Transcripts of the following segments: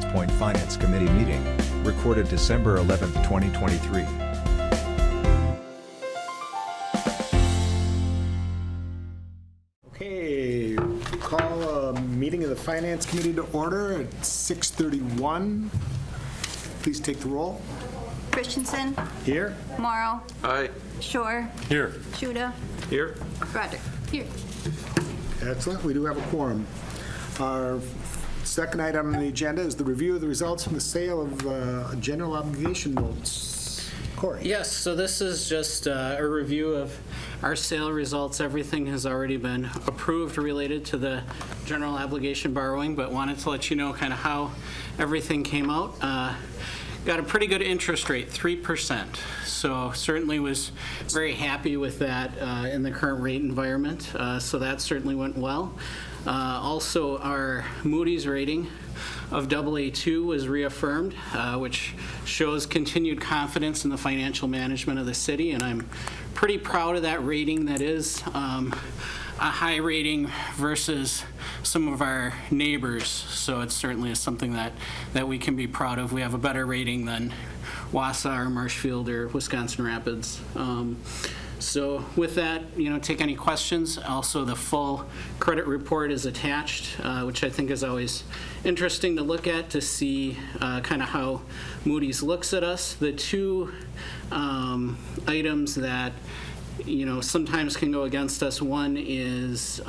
Point Finance Committee meeting, recorded December 11, 2023. Okay, call a meeting of the Finance Committee to order at 6:31. Please take the roll. Christensen, Here. Morrow, Aye. Shore, Here. Shuda, Here. Roderick. Here. Excellent, we do have a quorum. Our second item on the agenda is the review of the results from the sale of general obligation notes. Corey. Yes, so this is just a review of our sale results. Everything has already been approved related to the general obligation borrowing, but wanted to let you know kind of how everything came out. Got a pretty good interest rate, 3%. So certainly was very happy with that in the current rate environment. So that certainly went well. Also, our Moody's rating of AA2 was reaffirmed, which shows continued confidence in the financial management of the city, and I'm pretty proud of that rating. That is a high rating versus some of our neighbors, so it certainly is something that we can be proud of. We have a better rating than Wausau or Marshfield or Wisconsin Rapids. So with that, take any questions. Also, the full credit report is attached, which I think is always interesting to look at to see kind of how Moody's looks at us. The two items that sometimes can go against us. One is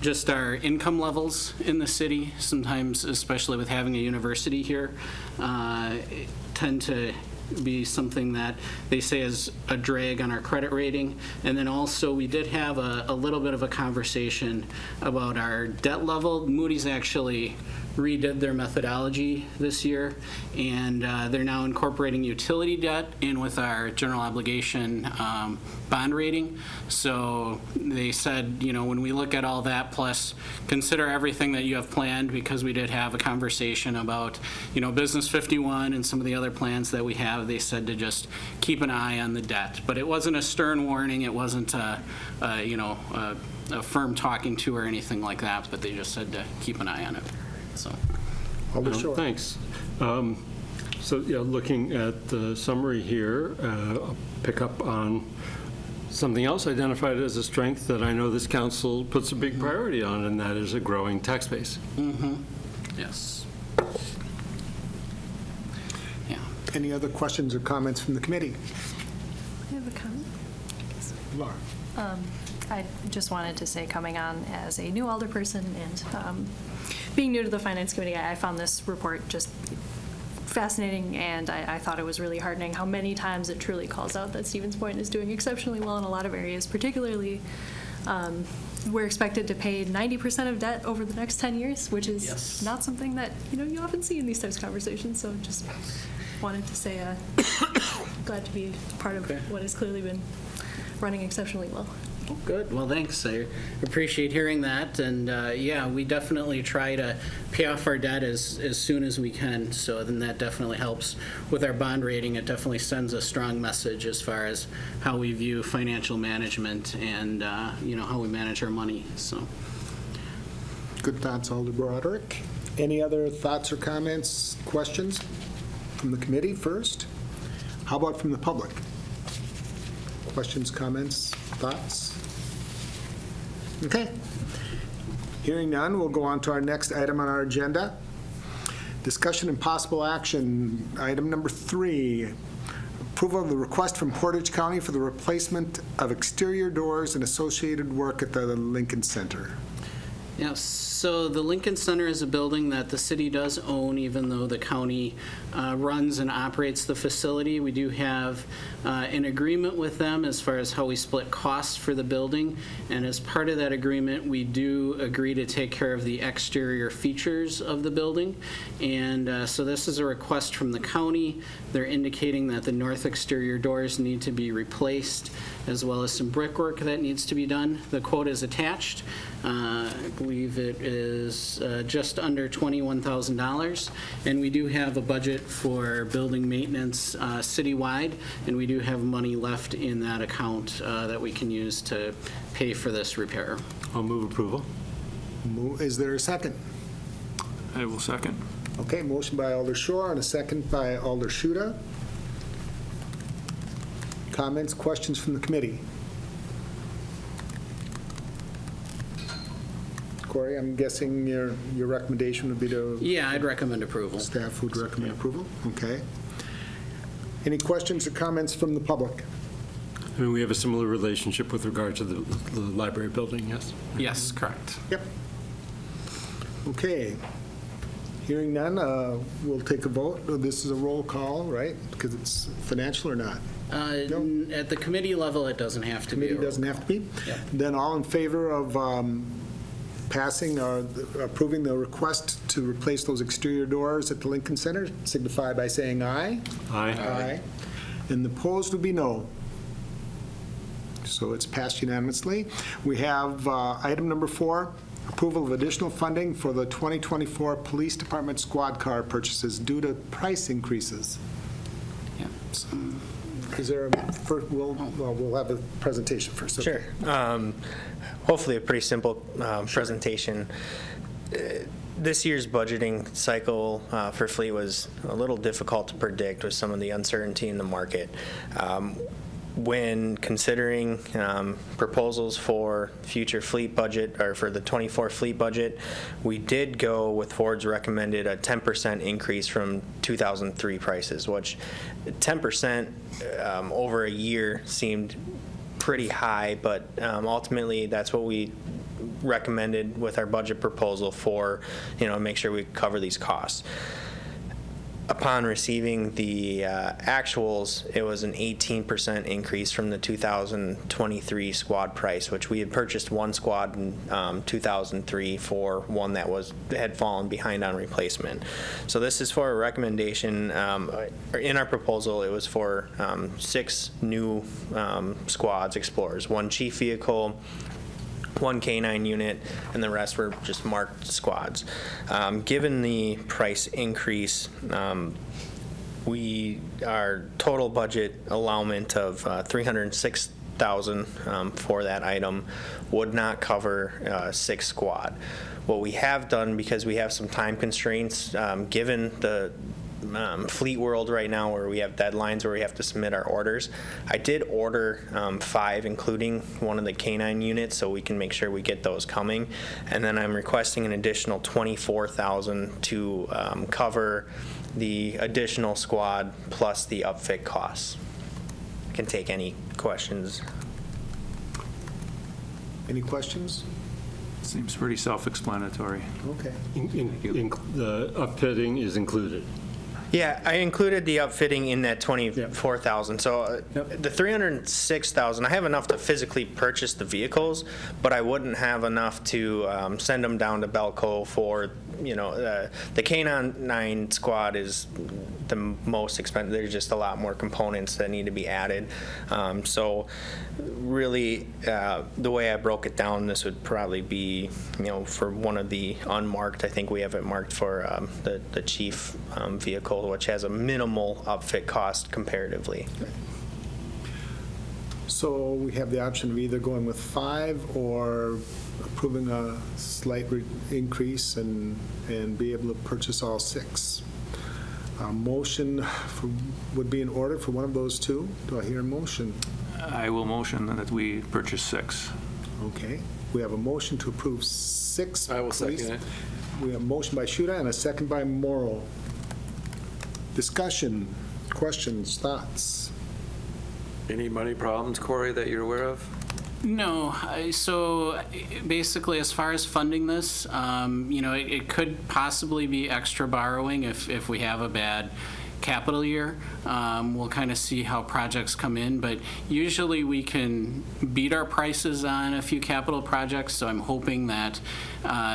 just our income levels in the city. Sometimes, especially with having a university here, tend to be something that they say is a drag on our credit rating. And then also we did have a little bit of a conversation about our debt level. Moody's actually redid their methodology this year, and they're now incorporating utility debt in with our general obligation bond rating. So they said, when we look at all that, plus consider everything that you have planned, because we did have a conversation about, Business 51 and some of the other plans that we have, they said to just keep an eye on the debt. But it wasn't a stern warning. It wasn't a firm talking to or anything like that, but they just said to keep an eye on it. So, Thanks. So, looking at the summary here, I'll pick up on something else identified as a strength that I know this council puts a big priority on, and that is a growing tax base. Mm-hmm. Yes. Yeah. Any other questions or comments from the committee? I have a comment. Laura. I just wanted to say, coming on as a new alderperson and being new to the Finance Committee, I found this report just fascinating, and I thought it was really heartening how many times it truly calls out that Stevens Point is doing exceptionally well in a lot of areas. Particularly, we're expected to pay 90% of debt over the next 10 years, which is not something that you often see in these types of conversations. So just wanted to say glad to be part of what has clearly been running exceptionally well. Good. Well, thanks. I appreciate hearing that. And we definitely try to pay off our debt as soon as we can. So then that definitely helps with our bond rating. It definitely sends a strong message as far as how we view financial management and how we manage our money. So Good thoughts, Alder Broderick. Any other thoughts or comments, questions from the committee first? How about from the public? Questions, comments, thoughts? Okay. Hearing none, we'll go on to our next item on our agenda. Discussion and possible action. Item number 3, approval of the request from Portage County for the replacement of exterior doors and associated work at the Lincoln Center. Yes, so the Lincoln Center is a building that the city does own, even though the county runs and operates the facility. We do have an agreement with them as far as how we split costs for the building, and as part of that agreement, we do agree to take care of the exterior features of the building. And so this is a request from the county. They're indicating that the north exterior doors need to be replaced, as well as some brickwork that needs to be done. The quote is attached. I believe it is just under $21,000, and we do have a budget for building maintenance citywide, and we do have money left in that account that we can use to pay for this repair. I'll move approval. Is there a second? I will second. Okay, motion by Alder Shore and a second by Alder Shuda. Comments, questions from the committee? Corey, I'm guessing your recommendation would be to, Yeah, I'd recommend approval. staff would recommend approval? Okay. Any questions or comments from the public? I mean, we have a similar relationship with regard to the library building, yes? Yes, correct. Yep. Okay. Hearing none, we'll take a vote. This is a roll call, right? Because it's financial or not? No. At the committee level, it doesn't have to be. Committee doesn't have to be? Yep. Then all in favor of passing or approving the request to replace those exterior doors at the Lincoln Center signify by saying aye. Aye. And the opposed would be no. So it's passed unanimously. We have item number 4, approval of additional funding for the 2024 Police Department squad car purchases due to price increases. Yeah. Is there a, we'll have a presentation first. Okay. Sure. Hopefully a pretty simple presentation. This year's budgeting cycle for fleet was a little difficult to predict with some of the uncertainty in the market. When considering proposals for future fleet budget, or for the 24 fleet budget, we did go with Ford's recommended a 10% increase from 2003 prices, which 10% over a year seemed pretty high, but ultimately that's what we recommended with our budget proposal for, make sure we cover these costs. Upon receiving the actuals, it was an 18% increase from the 2023 squad price, which we had purchased one squad in 2003 for one that had fallen behind on replacement. So this is for a recommendation. In our proposal, it was for 6 new squads, Explorers, 1 chief vehicle, 1 K9 unit, and the rest were just marked squads. Given the price increase, our total budget allowance of $306,000 for that item would not cover 6 squad. What we have done, because we have some time constraints, given the fleet world right now where we have deadlines where we have to submit our orders, I did order 5, including one of the K9 units, so we can make sure we get those coming. And then I'm requesting an additional $24,000 to cover the additional squad plus the upfit costs. I can take any questions. Any questions? Seems pretty self-explanatory. Okay. The upfitting is included. Yeah, I included the upfitting in that $24,000. So the $306,000, I have enough to physically purchase the vehicles, but I wouldn't have enough to send them down to Belco for, the K9 squad is the most expensive. There's just a lot more components that need to be added. So really, the way I broke it down, this would probably be, for one of the unmarked, I think we have it marked for the chief vehicle, which has a minimal upfit cost comparatively. So we have the option of either going with 5 or approving a slight increase and be able to purchase all 6. Motion would be in order for one of those 2. Do I hear a motion? I will motion that we purchase 6. Okay. We have a motion to approve 6. I will second police. it. We have a motion by Shuda and a second by Morrow. Discussion, questions, thoughts? Any money problems, Corey, that you're aware of? No, so basically, as far as funding this, it could possibly be extra borrowing if we have a bad capital year. We'll kind of see how projects come in, but usually we can beat our prices on a few capital projects, so I'm hoping that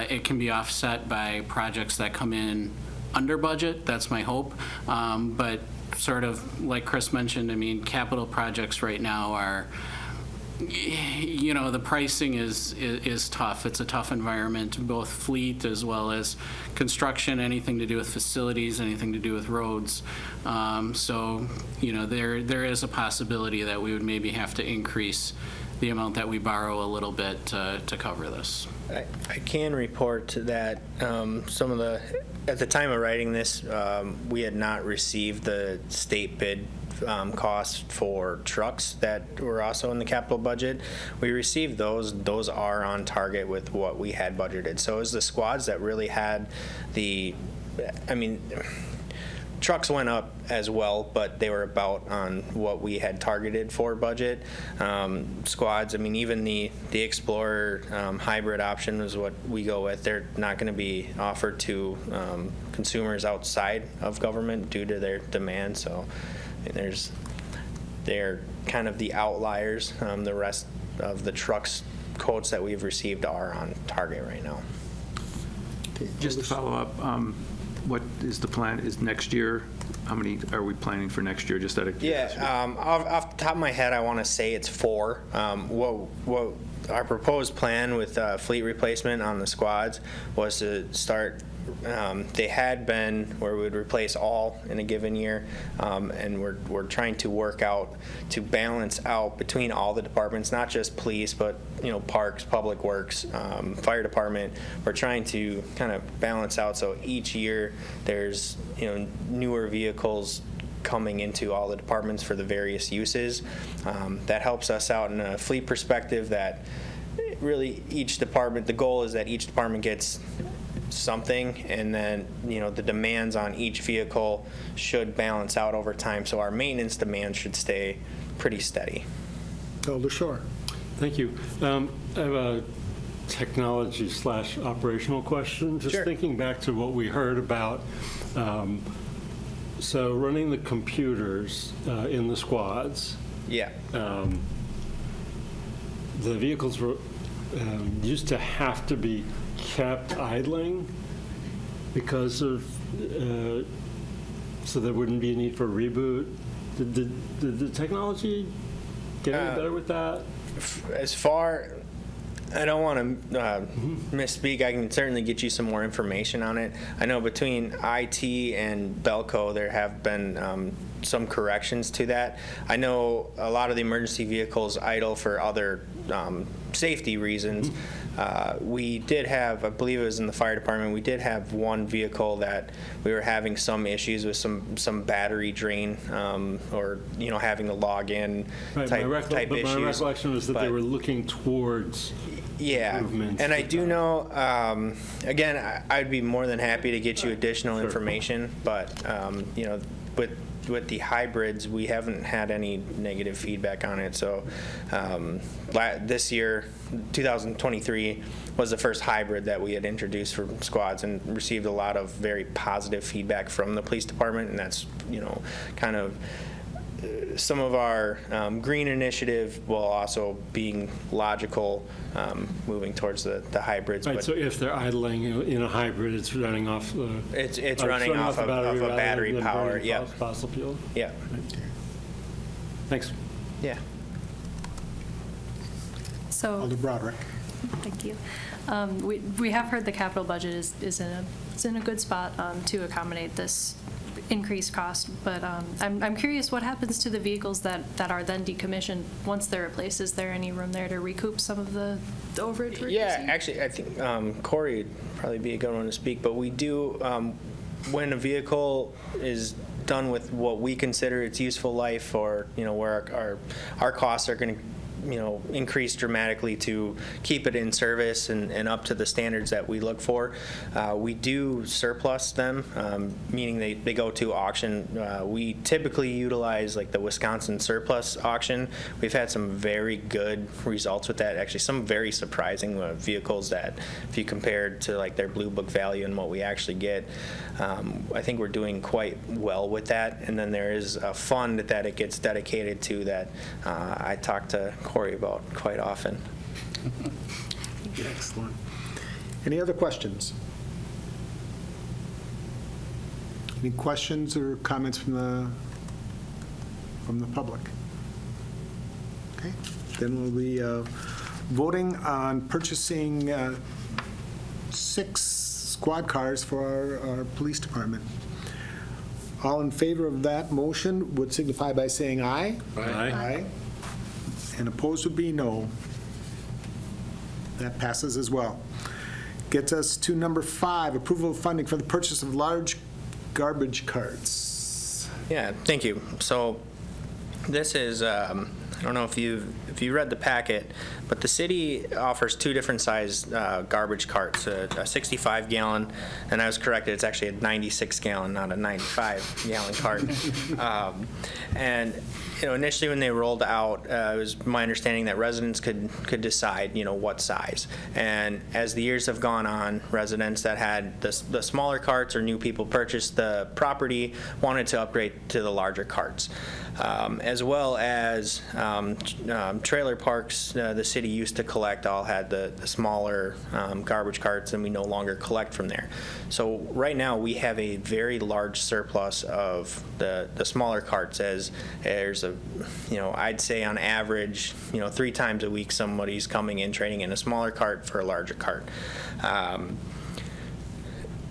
it can be offset by projects that come in under budget. That's my hope. But sort of like Chris mentioned, capital projects right now are, the pricing is tough. It's a tough environment, both fleet as well as construction, anything to do with facilities, anything to do with roads. So, there is a possibility that we would maybe have to increase the amount that we borrow a little bit to cover this. I can report that some of the, at the time of writing this, we had not received the state bid costs for trucks that were also in the capital budget. We received those. Those are on target with what we had budgeted. So it was the squads that really had trucks went up as well, but they were about on what we had targeted for budget. Squads, even the Explorer hybrid option is what we go with. They're not going to be offered to consumers outside of government due to their demand. So they're kind of the outliers. The rest of the trucks quotes that we've received are on target right now. Just to follow up, what is the plan, is next year, how many are we planning for next year, just out of curiosity? Off the top of my head, I want to say it's 4. What our proposed plan with fleet replacement on the squads was to start, they had been where we would replace all in a given year, and we're trying to work out to balance out between all the departments, not just police, but parks, public works, fire department. We're trying to kind of balance out so each year there's newer vehicles coming into all the departments for the various uses. That helps us out in a fleet perspective that really each department, the goal is that each department gets something, and then the demands on each vehicle should balance out over time, so our maintenance demand should stay pretty steady. Alder Shore. Thank you. I have a technology/operational question. Just Sure. thinking back to what we heard about, so running the computers in the squads, Yeah. the vehicles were used to have to be kept idling because of, so there wouldn't be a need for a reboot. Did the technology get any better with that? As far, I don't want to misspeak. I can certainly get you some more information on it. I know between IT and Belco, there have been some corrections to that. I know a lot of the emergency vehicles idle for other safety reasons. We did have, I believe it was in the fire department, we did have one vehicle that we were having some issues with some battery drain or having to log in type issues. My recollection was that they But- were looking towards Yeah, improvements and I with do that. know, again, I'd be more than happy to get you additional Sure. information, but, with the hybrids, we haven't had any negative feedback on it. So this year, 2023, was the first hybrid that we had introduced for squads and received a lot of very positive feedback from the police department, and that's, kind of some of our green initiative while also being logical moving towards the hybrids. Right, But so if they're idling in a hybrid, it's running off the... it's running off of a battery power. Yeah. Fossil fuel? Yeah. Thanks. Yeah. So, Alder Broderick. thank you. We have heard the capital budget is in a good spot to accommodate this increased cost, but I'm curious what happens to the vehicles that are then decommissioned once they're replaced. Is there any room there to recoup some of the overage we're Yeah, using? actually, I think Corey would probably be a good one to speak, but we do, when a vehicle is done with what we consider its useful life, or, where our costs are going to increase dramatically to keep it in service and up to the standards that we look for. We do surplus them, meaning they go to auction. We typically utilize like the Wisconsin surplus auction. We've had some very good results with that. Actually, some very surprising vehicles that, if you compared to like their Blue Book value and what we actually get, I think we're doing quite well with that. And then there is a fund that it gets dedicated to that I talk to Corey about quite often. Excellent. Any other questions? Any questions or comments from the public? Okay, then we'll be voting on purchasing 6 squad cars for our police department. All in favor of that motion would signify by saying aye. Aye. And opposed would be no. That passes as well. Gets us to number 5, approval of funding for the purchase of large garbage carts. Yeah, thank you. So this is, I don't know if you read the packet, but the city offers 2 different size garbage carts, a 65-gallon, and I was corrected, it's actually a 96-gallon, not a 95-gallon cart. And initially when they rolled out, it was my understanding that residents could decide, what size. And as the years have gone on, residents that had the smaller carts or new people purchased the property wanted to upgrade to the larger carts. As well as trailer parks, the city used to collect all had the smaller garbage carts, and we no longer collect from there. So right now we have a very large surplus of the smaller carts, as there's I'd say on average 3 times a week somebody's coming in trading in a smaller cart for a larger cart.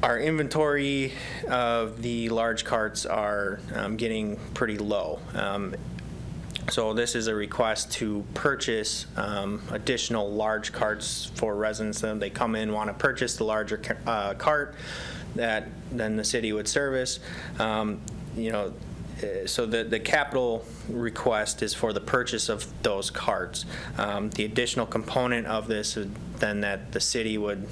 Our inventory of the large carts are getting pretty low. So this is a request to purchase additional large carts for residents. They come in, want to purchase the larger cart that then the city would service. So the capital request is for the purchase of those carts. The additional component of this is then that the city would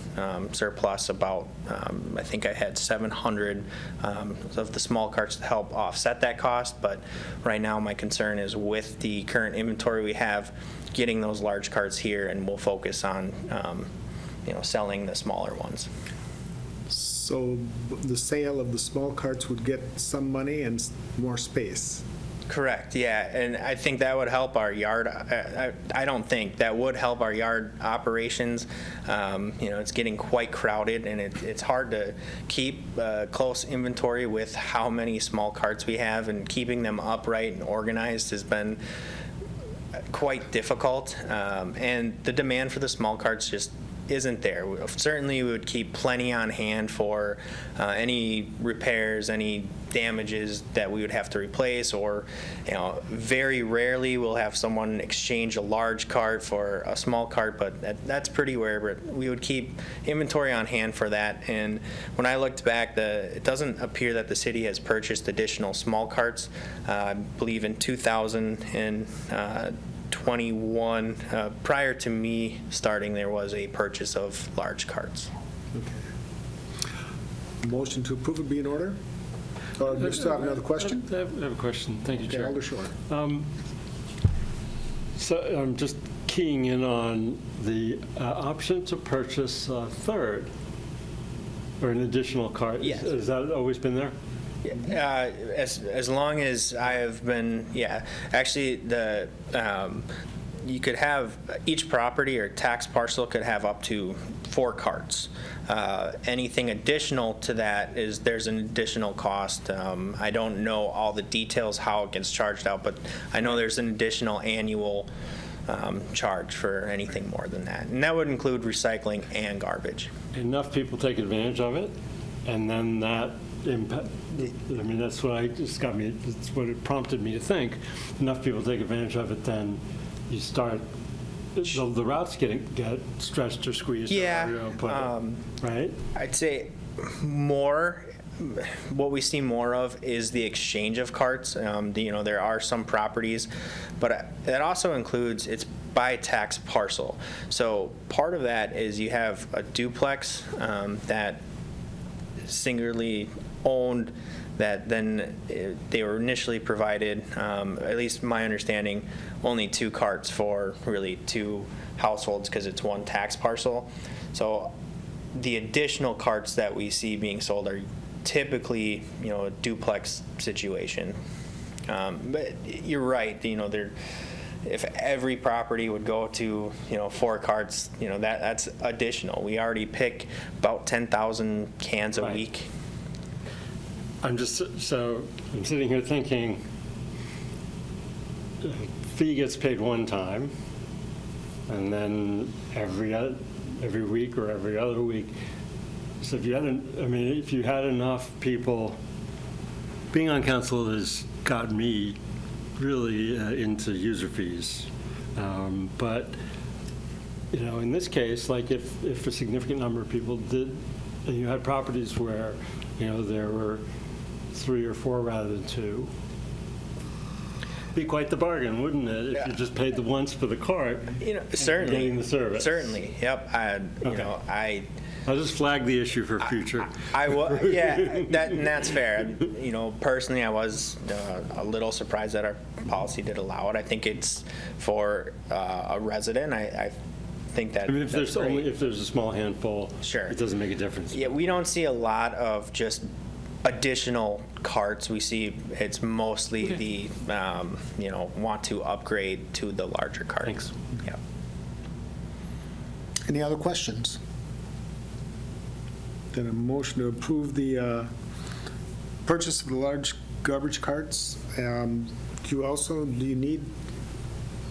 surplus about, I think I had 700 of the small carts to help offset that cost. But right now my concern is with the current inventory we have, getting those large carts here, and we'll focus on selling the smaller ones. So the sale of the small carts would get some money and more space. Correct, yeah, and I think that would help our yard, I don't think, that would help our yard operations. It's getting quite crowded, and it's hard to keep close inventory with how many small carts we have, and keeping them upright and organized has been quite difficult, and the demand for the small carts just isn't there. Certainly we would keep plenty on hand for any repairs, any damages that we would have to replace, or very rarely we'll have someone exchange a large cart for a small cart, but that's pretty rare. But we would keep inventory on hand for that. And when I looked back, it doesn't appear that the city has purchased additional small carts. I believe in 2021, prior to me starting, there was a purchase of large carts. Motion to approve would be in order? Or you still have another question? I have a question. Thank you, Chair. Alder Shore. So I'm just keying in on the option to purchase a third or an additional cart. Yes. Has that always been there? As long as I have been, yeah. Actually, you could have, each property or tax parcel could have up to 4 carts. Anything additional to that there's an additional cost. I don't know all the details how it gets charged out, but I know there's an additional annual charge for anything more than that. And that would include recycling and garbage. Enough people take advantage of it, and then that impact, that's what that's what it prompted me to think. Enough people take advantage of it, then you start, the routes get stretched or squeezed. Yeah. Right? I'd say what we see more of is the exchange of carts. There are some properties, but that also includes, it's by tax parcel. So part of that is you have a duplex that singularly owned, that then they were initially provided, at least my understanding, only 2 carts for really 2 households because it's 1 tax parcel. So the additional carts that we see being sold are typically, a duplex situation. But you're right, if every property would go to 4 carts, that's additional. We already pick about 10,000 cans a week. I'm sitting here thinking, fee gets paid one time, and then every week or every other week. So if you had enough people, being on council has gotten me really into user fees. But, you know, in this case, like if a significant number of people did, and you had properties where, you know, there were 3 or 4 rather than 2, be quite the bargain, wouldn't it? If you just paid the once for the cart, You know, certainly. getting the service. Certainly, yep. I'll just flag the issue for future. Yeah, that's fair. You know, personally, I was a little surprised that our policy did allow it. I think it's for a resident. I think that. I mean, if that's there's great. if there's a small handful, Sure. it doesn't make a difference. Yeah, we don't see a lot of just additional carts. We see it's mostly the, you know, want to upgrade to the larger carts. Thanks. Yeah. Any other questions? Then a motion to approve the purchase of the large garbage carts. Do you need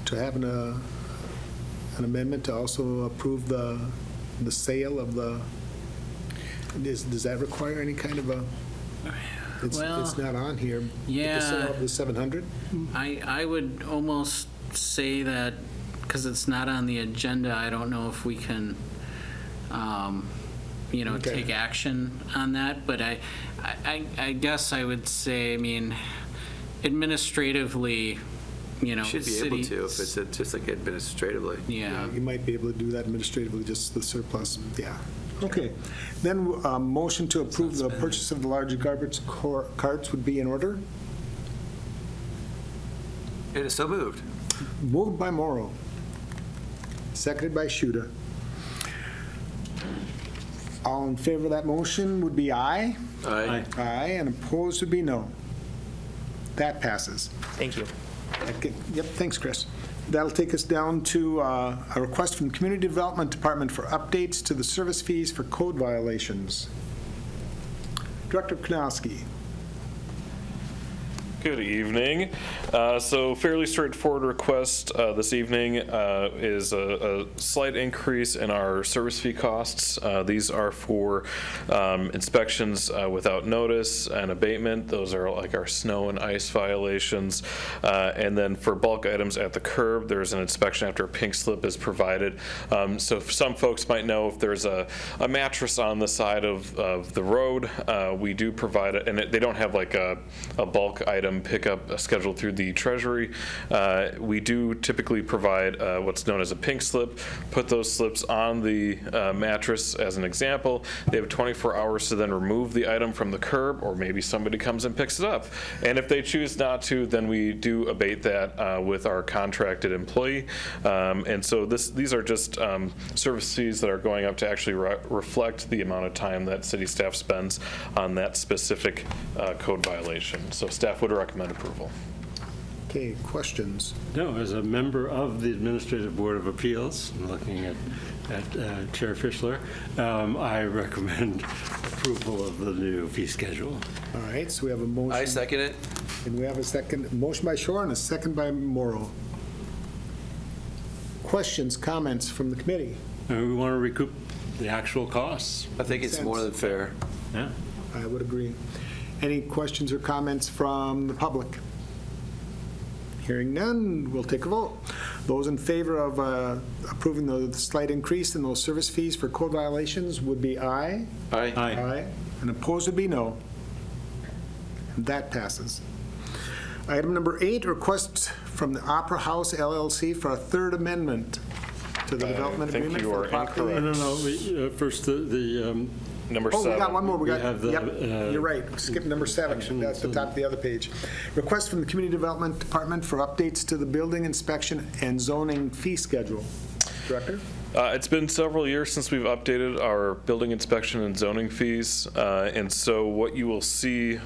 to have an amendment to also approve the sale of the, does that require any kind of a, it's not on here. Yeah. The sale of the 700? I would almost say that, because it's not on the agenda, I don't know if we can, you know, Okay. take action on that, but I guess I would say, I mean, administratively, you know, Should be able to if it's just like administratively. Yeah. You might be able to do that administratively, just the surplus, yeah. Okay, then motion to approve the purchase of the large garbage carts would be in order. It is so moved. Moved by Morrow, seconded by Shuda. All in favor of that motion would be aye. Aye. Aye, and opposed would be no. That passes. Thank you. Okay, yep, thanks, Chris. That'll take us down to a request from the Community Development Department for updates to the service fees for code violations. Director Kanowski. Good evening. So fairly straightforward request this evening is a slight increase in our service fee costs. These are for inspections without notice and abatement. Those are like our snow and ice violations. And then for bulk items at the curb, there's an inspection after a pink slip is provided. So some folks might know if there's a mattress on the side of the road, we do provide it, and they don't have like a bulk item pickup scheduled through the Treasury. We do typically provide what's known as a pink slip, put those slips on the mattress as an example. They have 24 hours to then remove the item from the curb, or maybe somebody comes and picks it up. And if they choose not to, then we do abate that with our contracted employee. And so these are just service fees that are going up to actually reflect the amount of time that city staff spends on that specific code violation. So staff would recommend approval. Okay, questions? No, as a member of the Administrative Board of Appeals, looking at Chair Fischler, I recommend approval of the new fee schedule. All right, so we have a motion. I second it. And we have a second, motion by Shore and a second by Morrow. Questions, comments from the committee? We want to recoup the actual costs. I think it's more than fair. Yeah. I would agree. Any questions or comments from the public? Hearing none, we'll take a vote. Those in favor of approving the slight increase in those service fees for code violations would be aye. Aye. Aye. And opposed would be no. And that passes. Item number 8, request from the Opera House LLC for a third amendment to the development think agreement you for are the property. incorrect. No, first the Number Oh, 7. we got one more. We We got, have the, yep, you're right. Skip number 7. That's the top of the other page. Request from the Community Development Department for updates to the building inspection and zoning fee schedule. Director? It's been several years since we've updated our building inspection and zoning fees, and so what you will see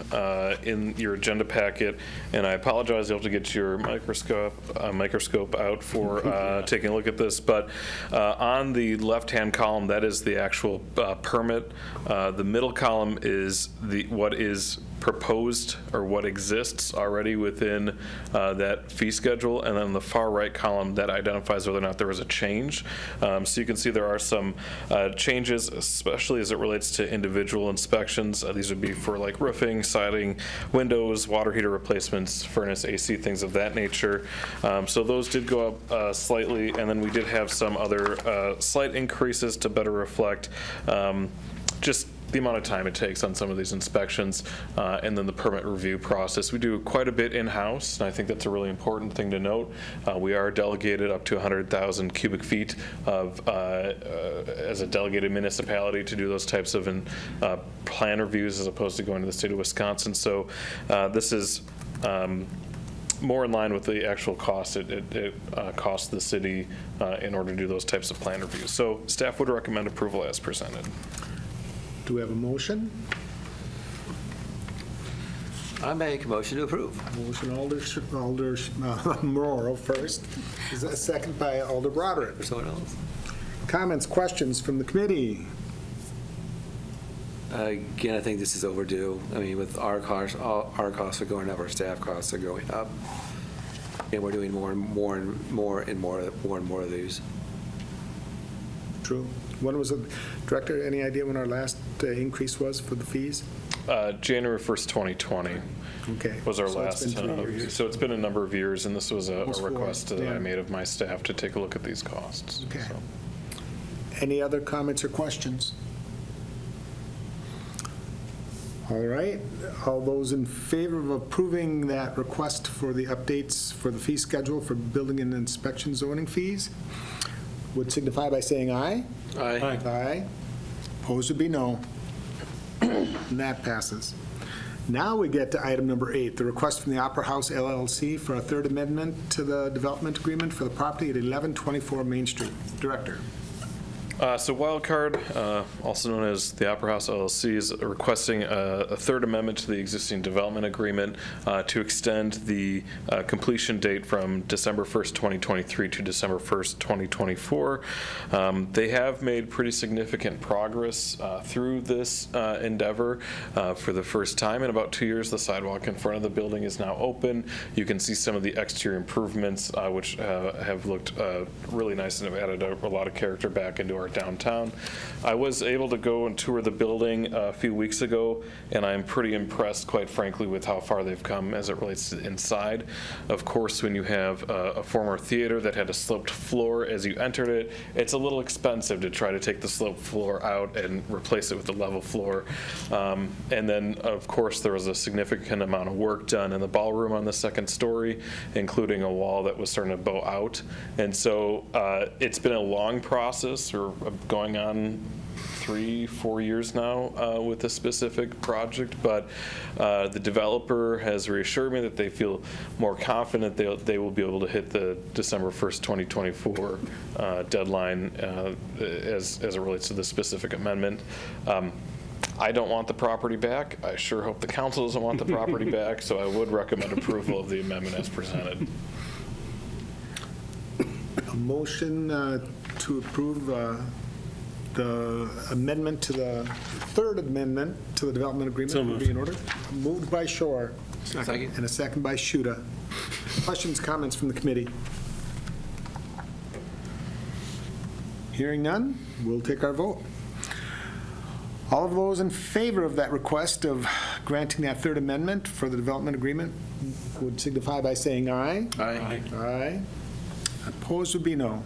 in your agenda packet, and I apologize, you'll have to get your microscope out for taking a look at this, but on the left-hand column, that is the actual permit. The middle column is what is proposed or what exists already within that fee schedule, and then the far right column that identifies whether or not there was a change. So you can see there are some changes, especially as it relates to individual inspections. These would be for like roofing, siding, windows, water heater replacements, furnace, AC, things of that nature. So those did go up slightly, and then we did have some other slight increases to better reflect just the amount of time it takes on some of these inspections, and then the permit review process. We do quite a bit in-house, and I think that's a really important thing to note. We are delegated up to 100,000 cubic feet of, as a delegated municipality, to do those types of plan reviews as opposed to going to the state of Wisconsin. So this is more in line with the actual cost it costs the city in order to do those types of plan reviews. So staff would recommend approval as presented. Do we have a motion? I make a motion to approve. Motion Alder Morrow first. Is that second by Alder Broderick? For someone else. Comments, questions from the committee? Again, I think this is overdue. I mean, with our costs are going up, our staff costs are going up, and we're doing more and more of these. True. When was it, Director, any idea when our last increase was for the fees? January 1st, 2020 Okay. was our So it's last. been 3 years. So it's been a number of years, and this was a Almost 4, request that yeah. I made of my staff to take a look at these costs. Okay. So. Any other comments or questions? All right. All those in favor of approving that request for the updates for the fee schedule for building and inspection zoning fees would signify by saying aye. Aye. Aye. Opposed would be no. And that passes. Now we get to item number 8, the request from the Opera House LLC for a third amendment to the development agreement for the property at 1124 Main Street. Director. So Wildcard, also known as the Opera House LLC, is requesting a third amendment to the existing development agreement to extend the completion date from December 1st, 2023 to December 1st, 2024. They have made pretty significant progress through this endeavor. For the first time in about 2 years, the sidewalk in front of the building is now open. You can see some of the exterior improvements, which have looked really nice and have added a lot of character back into our downtown. I was able to go and tour the building a few weeks ago, and I'm pretty impressed, quite frankly, with how far they've come as it relates to inside. Of course, when you have a former theater that had a sloped floor as you entered it, it's a little expensive to try to take the sloped floor out and replace it with a level floor. And then, of course, there was a significant amount of work done in the ballroom on the second story, including a wall that was starting to bow out. And so it's been a long process. We're going on 3-4 years now with this specific project, but the developer has reassured me that they feel more confident they will be able to hit the December 1st, 2024 deadline as it relates to the specific amendment. I don't want the property back. I sure hope the council doesn't want the property back, so I would recommend approval of the amendment as presented. A motion to approve the amendment to the third amendment to the development agreement would be in order. Moved by Shore. Second. And a second by Shuda. Questions, comments from the committee? Hearing none, we'll take our vote. All of those in favor of that request of granting that third amendment for the development agreement would signify by saying aye. Aye. Aye. Opposed would be no.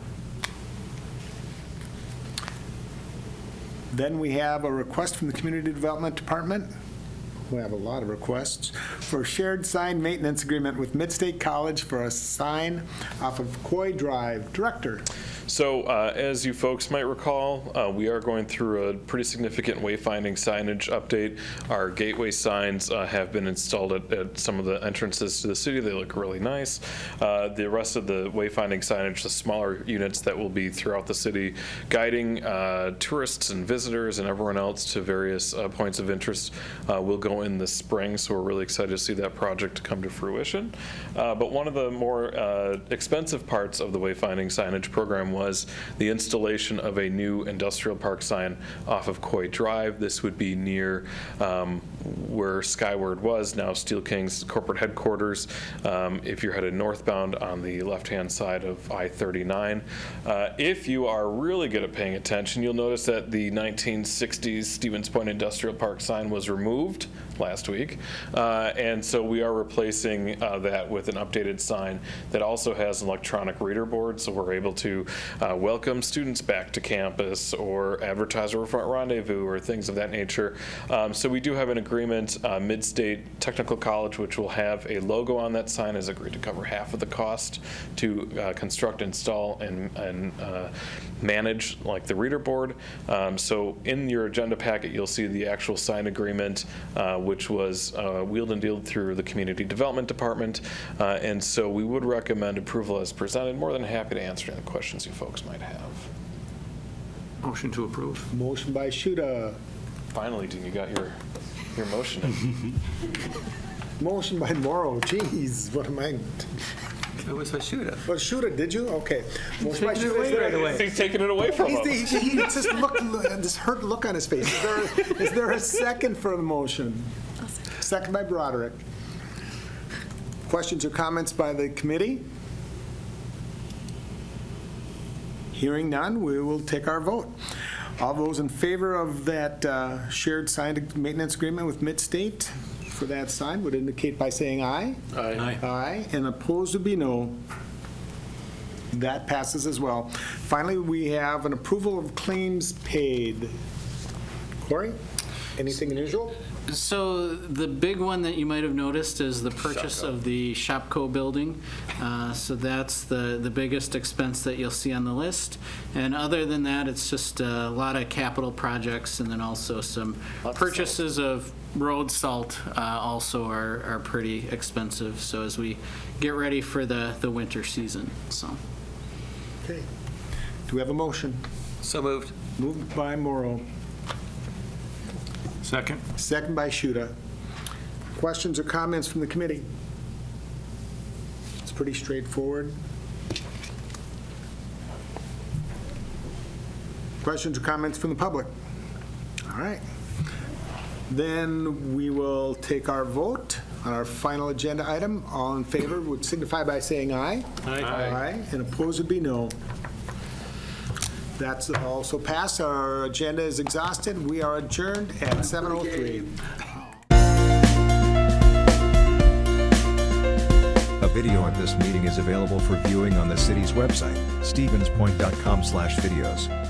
Then we have a request from the Community Development Department. We have a lot of requests for a shared sign maintenance agreement with Midstate College for a sign off of Coy Drive. Director. So as you folks might recall, we are going through a pretty significant wayfinding signage update. Our gateway signs have been installed at some of the entrances to the city. They look really nice. The rest of the wayfinding signage, the smaller units that will be throughout the city, guiding tourists and visitors and everyone else to various points of interest, will go now in the spring, so we're really excited to see that project come to fruition. But one of the more expensive parts of the wayfinding signage program was the installation of a new industrial park sign off of Coy Drive. This would be near where Skyward was, now Steel King's corporate headquarters, if you're headed northbound on the left-hand side of I-39. If you are really good at paying attention, you'll notice that the 1960s Stevens Point Industrial Park sign was removed last week. And so we are replacing that with an updated sign that also has an electronic reader board, so we're able to welcome students back to campus or advertise a front rendezvous or things of that nature. So we do have an agreement. Mid-State Technical College, which will have a logo on that sign, has agreed to cover half of the cost to construct, install, and manage like the reader board. So in your agenda packet, you'll see the actual sign agreement, which was wheeled and dealed through the Community Development Department. And so we would recommend approval as presented. More than happy to answer any questions you folks might have. Motion to approve. Motion by Shuda, Finally, Dean, you got your motion in. motion by Morrow. Jeez, what am I? It was Hashuda. Well, Shuda, did you? Okay. Motion by Shuda. Is there- He's taking it away from him. He just this hurt look on his face. Is there a second for the motion? Second by Broderick. Questions or comments by the committee? Hearing none, we will take our vote. All those in favor of that shared signed maintenance agreement with Mid-State for that sign would indicate by saying aye. Aye. Aye, and opposed would be no. That passes as well. Finally, we have an approval of claims paid. Corey, anything unusual? So the big one that you might have noticed is the purchase of the Shopco building. So that's the biggest expense that you'll see on the list. And other than that, it's just a lot of capital projects, and then also some purchases of road salt also are pretty expensive. So as we get ready for the winter season, so. Okay. Do we have a motion? So moved. Moved by Morrow, Second. second by Shuda. Questions or comments from the committee? It's pretty straightforward. Questions or comments from the public? All right. Then we will take our vote on our final agenda item. All in favor would signify by saying aye. Aye. Aye. And opposed would be no. That's also passed. Our agenda is exhausted. We are adjourned at 7:03. A video of this meeting is available for viewing on the city's website, stevenspoint.com/videos.